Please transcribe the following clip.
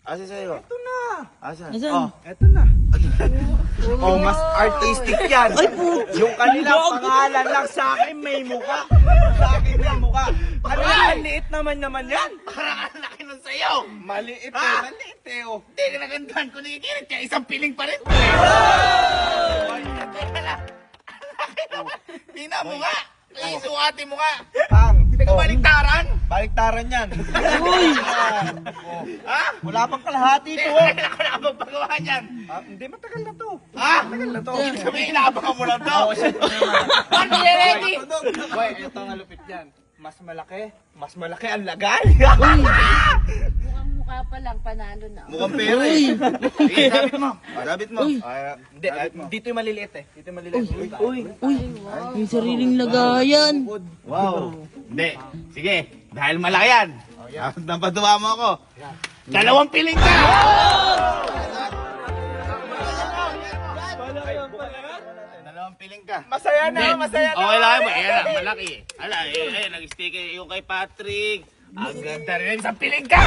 Asa sa'yo? Ito na. Asan? Asan? Oh. Ito na. Oh, mas artistic yan. Ay, po. Yung kanilang pangalan lang sa akin may muka. Sa akin may muka. Ang liit naman yan. Parang ang laki nun sa'yo. Maliit Ha? maliit oh. Hindi ka nagandahan ko ni Kirit, kaya isang piling pa rin. Tingnan mo nga. Isukatin mo nga. Pang. Hindi ka baliktaran. Baliktaran yan. Uy! Ha? Wala pang kalahati ito. Kailan ako na pagpagawa niyan? Hindi, matagal na to. Ha? Matagal na to. Sabi, inaabangan mo lang to. Oh, Paano yan, ready? Boy, ito ang lupit yan. Mas malaki ang lagay. Mukhang mukha pa lang, panalo na. Mukhang pera Uy! Sige, sabit mo. Sabit mo. Uy. Hindi, dito yung maliliit eh. Dito yung maliliit. Uy! May sariling lagayan. Wow. Hindi. Sige, dahil malaki yan. Napaduwa mo ako. 2 piling ka! Dalawang piling ka. Masaya na, Hindi. masaya na. Okay lang mo. Ayan na, malaki. Ala, nag-stick yung kay Patrick. Ang ganda rin. 1 piling ka!